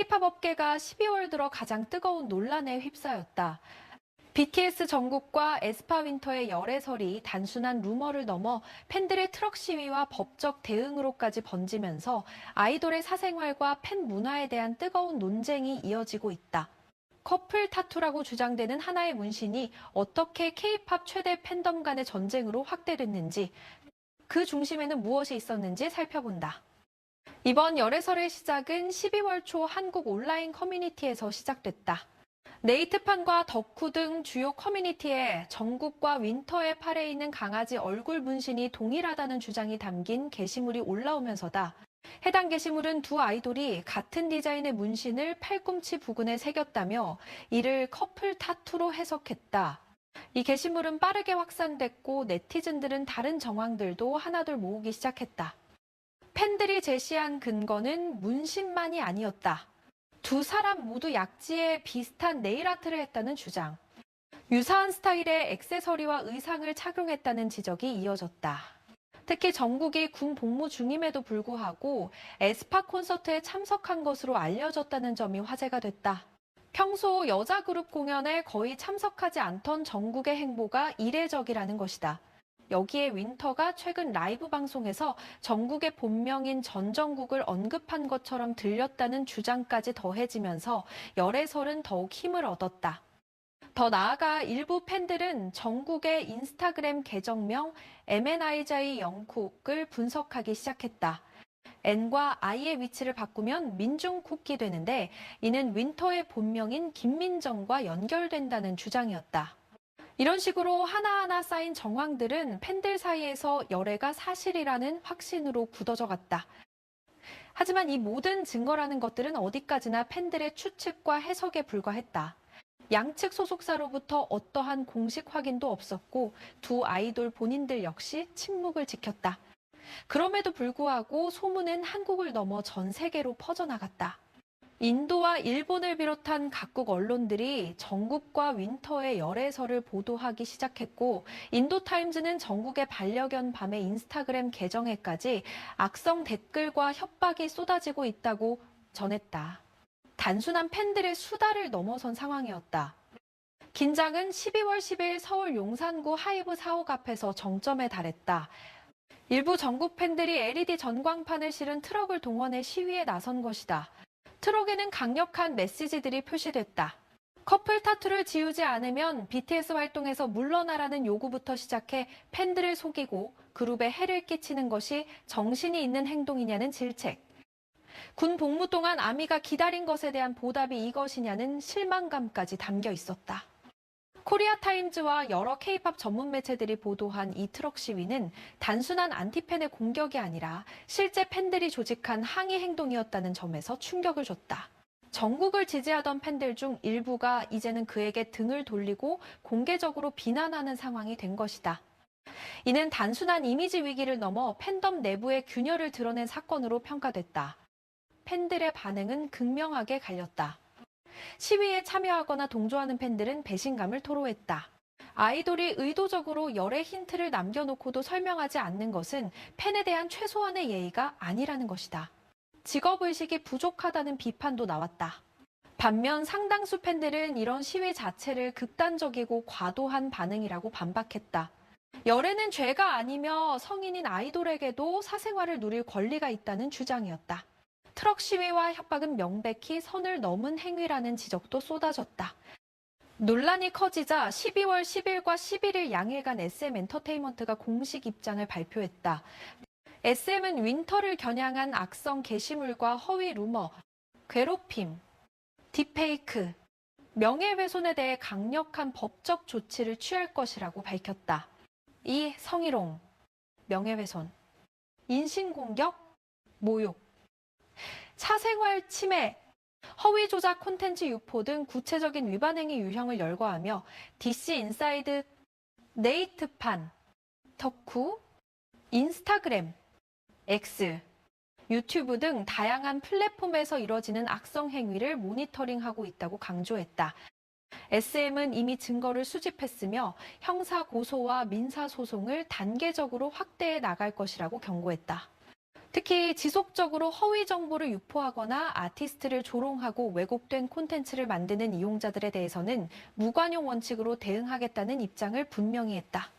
K-팝 업계가 12월 들어 가장 뜨거운 논란에 휩싸였다. BTS 정국과 에스파 윈터의 열애설이 단순한 루머를 넘어 팬들의 트럭 시위와 법적 대응으로까지 번지면서 아이돌의 사생활과 팬 문화에 대한 뜨거운 논쟁이 이어지고 있다. 커플 타투라고 주장되는 하나의 문신이 어떻게 K-팝 최대 팬덤 간의 전쟁으로 확대됐는지, 그 중심에는 무엇이 있었는지 살펴본다. 이번 열애설의 시작은 12월 초 한국 온라인 커뮤니티에서 시작됐다. 네이트판과 덕후 등 주요 커뮤니티에 정국과 윈터의 팔에 있는 강아지 얼굴 문신이 동일하다는 주장이 담긴 게시물이 올라오면서다. 해당 게시물은 두 아이돌이 같은 디자인의 문신을 팔꿈치 부근에 새겼다며 이를 커플 타투로 해석했다. 이 게시물은 빠르게 확산됐고 네티즌들은 다른 정황들도 하나둘 모으기 시작했다. 팬들이 제시한 근거는 문신만이 아니었다. 두 사람 모두 약지에 비슷한 네일아트를 했다는 주장. 유사한 스타일의 액세서리와 의상을 착용했다는 지적이 이어졌다. 특히 정국이 군 복무 중임에도 불구하고 에스파 콘서트에 참석한 것으로 알려졌다는 점이 화제가 됐다. 평소 여자 그룹 공연에 거의 참석하지 않던 정국의 행보가 이례적이라는 것이다. 여기에 윈터가 최근 라이브 방송에서 정국의 본명인 전정국을 언급한 것처럼 들렸다는 주장까지 더해지면서 열애설은 더욱 힘을 얻었다. 더 나아가 일부 팬들은 정국의 인스타그램 계정명 MNIJ 영쿡을 분석하기 시작했다. N과 I의 위치를 바꾸면 민중국이 되는데 이는 윈터의 본명인 김민정과 연결된다는 주장이었다. 이런 식으로 하나하나 쌓인 정황들은 팬들 사이에서 열애가 사실이라는 확신으로 굳어져 갔다. 하지만 이 모든 증거라는 것들은 어디까지나 팬들의 추측과 해석에 불과했다. 양측 소속사로부터 어떠한 공식 확인도 없었고 두 아이돌 본인들 역시 침묵을 지켰다. 그럼에도 불구하고 소문은 한국을 넘어 전 세계로 퍼져나갔다. 인도와 일본을 비롯한 각국 언론들이 정국과 윈터의 열애설을 보도하기 시작했고 인도타임즈는 정국의 반려견 밤의 인스타그램 계정에까지 악성 댓글과 협박이 쏟아지고 있다고 전했다. 단순한 팬들의 수다를 넘어선 상황이었다. 긴장은 12월 10일 서울 용산구 하이브 사옥 앞에서 정점에 달했다. 일부 정국 팬들이 LED 전광판을 실은 트럭을 동원해 시위에 나선 것이다. 트럭에는 강력한 메시지들이 표시됐다. 커플 타투를 지우지 않으면 BTS 활동에서 물러나라는 요구부터 시작해 팬들을 속이고 그룹에 해를 끼치는 것이 정신이 있는 행동이냐는 질책. 군 복무 동안 아미가 기다린 것에 대한 보답이 이것이냐는 실망감까지 담겨 있었다. 코리아 타임즈와 여러 K-팝 전문 매체들이 보도한 이 트럭 시위는 단순한 안티팬의 공격이 아니라 실제 팬들이 조직한 항의 행동이었다는 점에서 충격을 줬다. 정국을 지지하던 팬들 중 일부가 이제는 그에게 등을 돌리고 공개적으로 비난하는 상황이 된 것이다. 이는 단순한 이미지 위기를 넘어 팬덤 내부의 균열을 드러낸 사건으로 평가됐다. 팬들의 반응은 극명하게 갈렸다. 시위에 참여하거나 동조하는 팬들은 배신감을 토로했다. 아이돌이 의도적으로 열애 힌트를 남겨놓고도 설명하지 않는 것은 팬에 대한 최소한의 예의가 아니라는 것이다. 직업의식이 부족하다는 비판도 나왔다. 반면 상당수 팬들은 이런 시위 자체를 극단적이고 과도한 반응이라고 반박했다. 열애는 죄가 아니며 성인인 아이돌에게도 사생활을 누릴 권리가 있다는 주장이었다. 트럭 시위와 협박은 명백히 선을 넘은 행위라는 지적도 쏟아졌다. 논란이 커지자 12월 10일과 11일 양일간 SM 엔터테인먼트가 공식 입장을 발표했다. SM은 윈터를 겨냥한 악성 게시물과 허위 루머, 괴롭힘, 딥페이크, 명예훼손에 대해 강력한 법적 조치를 취할 것이라고 밝혔다. 이 성희롱, 명예훼손, 인신공격, 모욕, 사생활 침해, 허위 조작 콘텐츠 유포 등 구체적인 위반 행위 유형을 열거하며 DC 인사이드, 네이트판, 덕후, 인스타그램, X, 유튜브 등 다양한 플랫폼에서 이뤄지는 악성 행위를 모니터링하고 있다고 강조했다. SM은 이미 증거를 수집했으며 형사 고소와 민사 소송을 단계적으로 확대해 나갈 것이라고 경고했다. 특히 지속적으로 허위 정보를 유포하거나 아티스트를 조롱하고 왜곡된 콘텐츠를 만드는 이용자들에 대해서는 무관용 원칙으로 대응하겠다는 입장을 분명히 했다.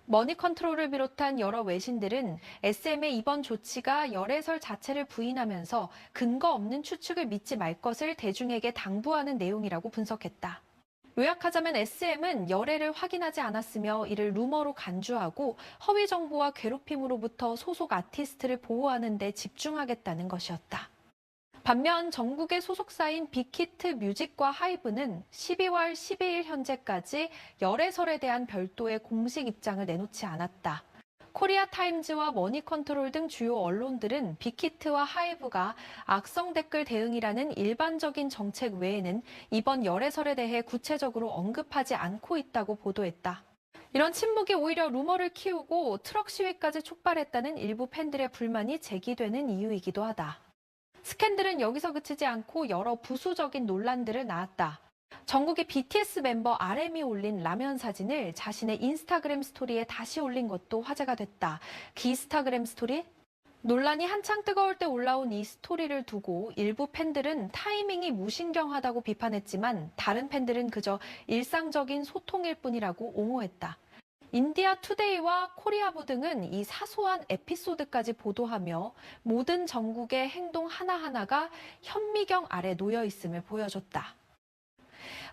머니컨트롤을 비롯한 여러 외신들은 SM의 이번 조치가 열애설 자체를 부인하면서 근거 없는 추측을 믿지 말 것을 대중에게 당부하는 내용이라고 분석했다. 요약하자면 SM은 열애를 확인하지 않았으며 이를 루머로 간주하고 허위 정보와 괴롭힘으로부터 소속 아티스트를 보호하는 데 집중하겠다는 것이었다. 반면 전국의 소속사인 빅히트 뮤직과 하이브는 12월 12일 현재까지 열애설에 대한 별도의 공식 입장을 내놓지 않았다. 코리아 타임즈와 머니컨트롤 등 주요 언론들은 빅히트와 하이브가 악성 댓글 대응이라는 일반적인 정책 외에는 이번 열애설에 대해 구체적으로 언급하지 않고 있다고 보도했다. 이런 침묵이 오히려 루머를 키우고 트럭 시위까지 촉발했다는 일부 팬들의 불만이 제기되는 이유이기도 하다. 스캔들은 여기서 그치지 않고 여러 부수적인 논란들을 낳았다. 전국의 BTS 멤버 RM이 올린 라면 사진을 자신의 인스타그램 스토리에 다시 올린 것도 화제가 됐다. 기스타그램 스토리? 논란이 한창 뜨거울 때 올라온 이 스토리를 두고 일부 팬들은 타이밍이 무신경하다고 비판했지만 다른 팬들은 그저 일상적인 소통일 뿐이라고 옹호했다. 인디아 투데이와 코리아부 등은 이 사소한 에피소드까지 보도하며 모든 전국의 행동 하나하나가 현미경 아래 놓여 있음을 보여줬다.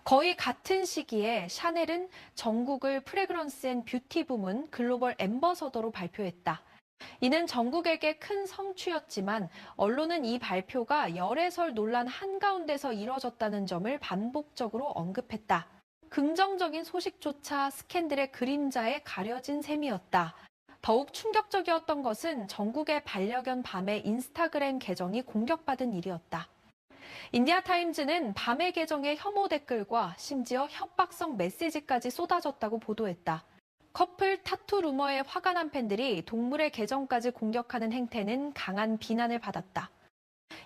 거의 같은 시기에 샤넬은 전국을 프레그런스 앤 뷰티 부문 글로벌 앰버서더로 발표했다. 이는 전국에게 큰 성취였지만 언론은 이 발표가 열애설 논란 한가운데서 이뤄졌다는 점을 반복적으로 언급했다. 긍정적인 소식조차 스캔들의 그림자에 가려진 셈이었다. 더욱 충격적이었던 것은 전국의 반려견 밤의 인스타그램 계정이 공격받은 일이었다. 인디아타임즈는 밤의 계정의 혐오 댓글과 심지어 협박성 메시지까지 쏟아졌다고 보도했다. 커플 타투 루머에 화가 난 팬들이 동물의 계정까지 공격하는 행태는 강한 비난을 받았다.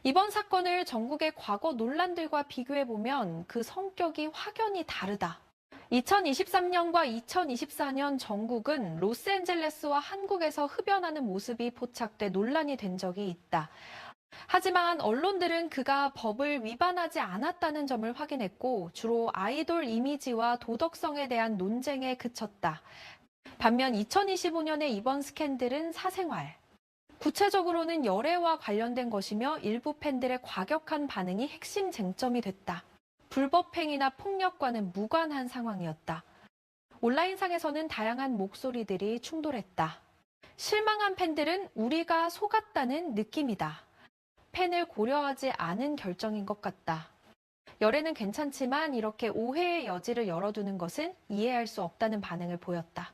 이번 사건을 전국의 과거 논란들과 비교해보면 그 성격이 확연히 다르다. 2023년과 2024년 전국은 로스앤젤레스와 한국에서 흡연하는 모습이 포착돼 논란이 된 적이 있다. 하지만 언론들은 그가 법을 위반하지 않았다는 점을 확인했고 주로 아이돌 이미지와 도덕성에 대한 논쟁에 그쳤다. 반면 2025년의 이번 스캔들은 사생활, 구체적으로는 열애와 관련된 것이며 일부 팬들의 과격한 반응이 핵심 쟁점이 됐다. 불법행위나 폭력과는 무관한 상황이었다. 온라인상에서는 다양한 목소리들이 충돌했다. 실망한 팬들은 우리가 속았다는 느낌이다. 팬을 고려하지 않은 결정인 것 같다. 열애는 괜찮지만 이렇게 오해의 여지를 열어두는 것은 이해할 수 없다는 반응을 보였다.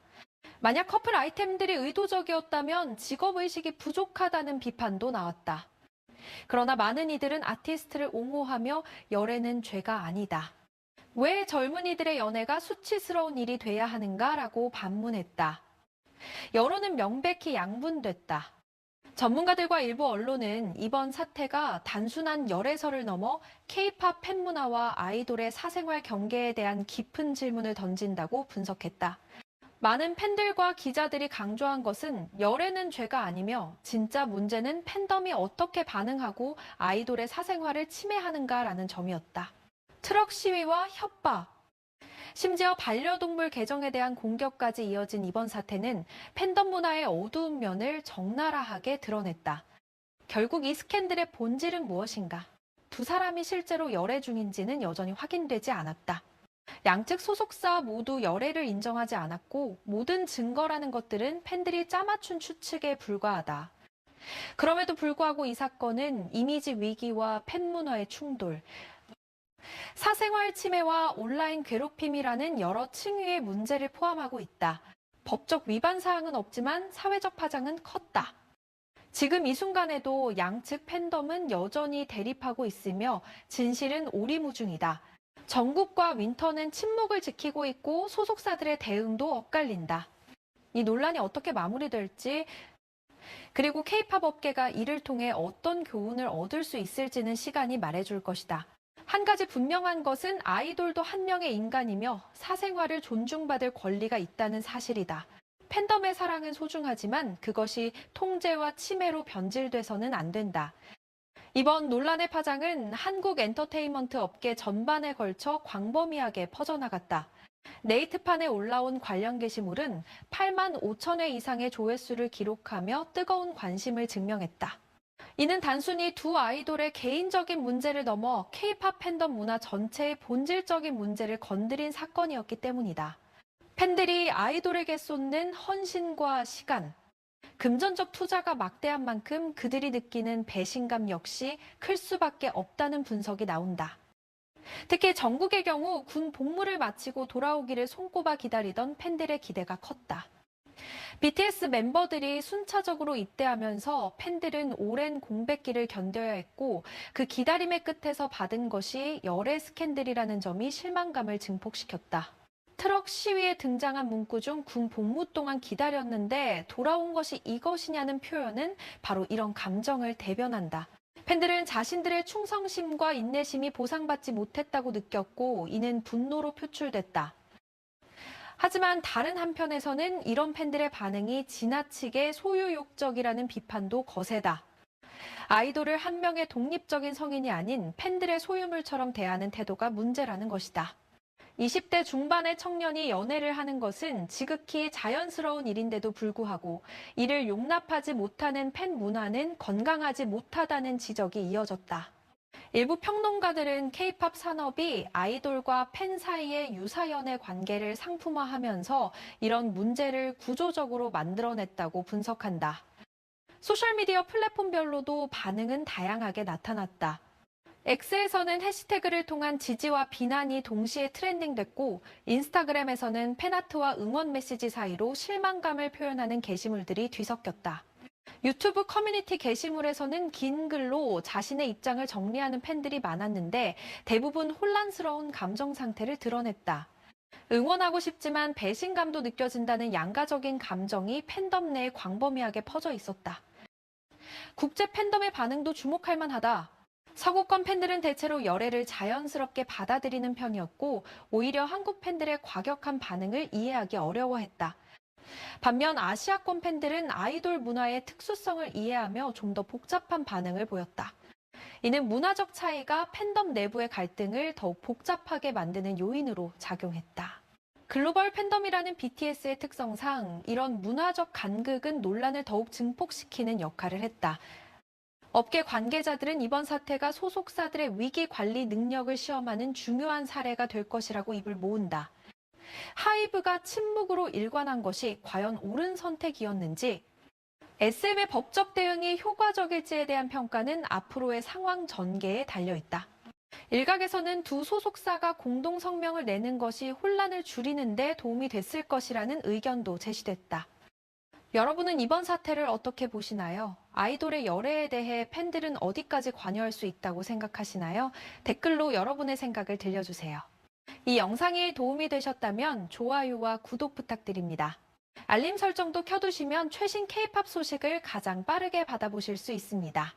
만약 커플 아이템들이 의도적이었다면 직업의식이 부족하다는 비판도 나왔다. 그러나 많은 이들은 아티스트를 옹호하며 열애는 죄가 아니다. 왜 젊은이들의 연애가 수치스러운 일이 돼야 하는가라고 반문했다. 여론은 명백히 양분됐다. 전문가들과 일부 언론은 이번 사태가 단순한 열애설을 넘어 K-팝 팬문화와 아이돌의 사생활 경계에 대한 깊은 질문을 던진다고 분석했다. 많은 팬들과 기자들이 강조한 것은 열애는 죄가 아니며 진짜 문제는 팬덤이 어떻게 반응하고 아이돌의 사생활을 침해하는가라는 점이었다. 트럭 시위와 협박, 심지어 반려동물 계정에 대한 공격까지 이어진 이번 사태는 팬덤 문화의 어두운 면을 적나라하게 드러냈다. 결국 이 스캔들의 본질은 무엇인가? 두 사람이 실제로 열애 중인지는 여전히 확인되지 않았다. 양측 소속사 모두 열애를 인정하지 않았고 모든 증거라는 것들은 팬들이 짜맞춘 추측에 불과하다. 그럼에도 불구하고 이 사건은 이미지 위기와 팬 문화의 충돌, 사생활 침해와 온라인 괴롭힘이라는 여러 층위의 문제를 포함하고 있다. 법적 위반 사항은 없지만 사회적 파장은 컸다. 지금 이 순간에도 양측 팬덤은 여전히 대립하고 있으며 진실은 오리무중이다. 정국과 윈터는 침묵을 지키고 있고 소속사들의 대응도 엇갈린다. 이 논란이 어떻게 마무리될지 그리고 K-팝 업계가 이를 통해 어떤 교훈을 얻을 수 있을지는 시간이 말해줄 것이다. 한 가지 분명한 것은 아이돌도 한 명의 인간이며 사생활을 존중받을 권리가 있다는 사실이다. 팬덤의 사랑은 소중하지만 그것이 통제와 침해로 변질돼서는 안 된다. 이번 논란의 파장은 한국 엔터테인먼트 업계 전반에 걸쳐 광범위하게 퍼져나갔다. 네이트판에 올라온 관련 게시물은 8만 5천 회 이상의 조회수를 기록하며 뜨거운 관심을 증명했다. 이는 단순히 두 아이돌의 개인적인 문제를 넘어 K-팝 팬덤 문화 전체의 본질적인 문제를 건드린 사건이었기 때문이다. 팬들이 아이돌에게 쏟는 헌신과 시간, 금전적 투자가 막대한 만큼 그들이 느끼는 배신감 역시 클 수밖에 없다는 분석이 나온다. 특히 정국의 경우 군 복무를 마치고 돌아오기를 손꼽아 기다리던 팬들의 기대가 컸다. BTS 멤버들이 순차적으로 입대하면서 팬들은 오랜 공백기를 견뎌야 했고 그 기다림의 끝에서 받은 것이 열애 스캔들이라는 점이 실망감을 증폭시켰다. 트럭 시위에 등장한 문구 중 군 복무 동안 기다렸는데 돌아온 것이 이것이냐는 표현은 바로 이런 감정을 대변한다. 팬들은 자신들의 충성심과 인내심이 보상받지 못했다고 느꼈고 이는 분노로 표출됐다. 하지만 다른 한편에서는 이런 팬들의 반응이 지나치게 소유욕적이라는 비판도 거세다. 아이돌을 한 명의 독립적인 성인이 아닌 팬들의 소유물처럼 대하는 태도가 문제라는 것이다. 20대 중반의 청년이 연애를 하는 것은 지극히 자연스러운 일인데도 불구하고 이를 용납하지 못하는 팬 문화는 건강하지 못하다는 지적이 이어졌다. 일부 평론가들은 K-팝 산업이 아이돌과 팬 사이의 유사연애 관계를 상품화하면서 이런 문제를 구조적으로 만들어냈다고 분석한다. 소셜미디어 플랫폼별로도 반응은 다양하게 나타났다. X에서는 해시태그를 통한 지지와 비난이 동시에 트렌딩됐고 인스타그램에서는 팬아트와 응원 메시지 사이로 실망감을 표현하는 게시물들이 뒤섞였다. 유튜브 커뮤니티 게시물에서는 긴 글로 자신의 입장을 정리하는 팬들이 많았는데 대부분 혼란스러운 감정 상태를 드러냈다. 응원하고 싶지만 배신감도 느껴진다는 양가적인 감정이 팬덤 내에 광범위하게 퍼져 있었다. 국제 팬덤의 반응도 주목할 만하다. 서구권 팬들은 대체로 열애를 자연스럽게 받아들이는 편이었고 오히려 한국 팬들의 과격한 반응을 이해하기 어려워했다. 반면 아시아권 팬들은 아이돌 문화의 특수성을 이해하며 좀 더 복잡한 반응을 보였다. 이는 문화적 차이가 팬덤 내부의 갈등을 더욱 복잡하게 만드는 요인으로 작용했다. 글로벌 팬덤이라는 BTS의 특성상 이런 문화적 간극은 논란을 더욱 증폭시키는 역할을 했다. 업계 관계자들은 이번 사태가 소속사들의 위기 관리 능력을 시험하는 중요한 사례가 될 것이라고 입을 모은다. 하이브가 침묵으로 일관한 것이 과연 옳은 선택이었는지, SM의 법적 대응이 효과적일지에 대한 평가는 앞으로의 상황 전개에 달려있다. 일각에서는 두 소속사가 공동 성명을 내는 것이 혼란을 줄이는 데 도움이 됐을 것이라는 의견도 제시됐다. 여러분은 이번 사태를 어떻게 보시나요? 아이돌의 열애에 대해 팬들은 어디까지 관여할 수 있다고 생각하시나요? 댓글로 여러분의 생각을 들려주세요. 이 영상이 도움이 되셨다면 좋아요와 구독 부탁드립니다. 알림 설정도 켜두시면 최신 K-팝 소식을 가장 빠르게 받아보실 수 있습니다.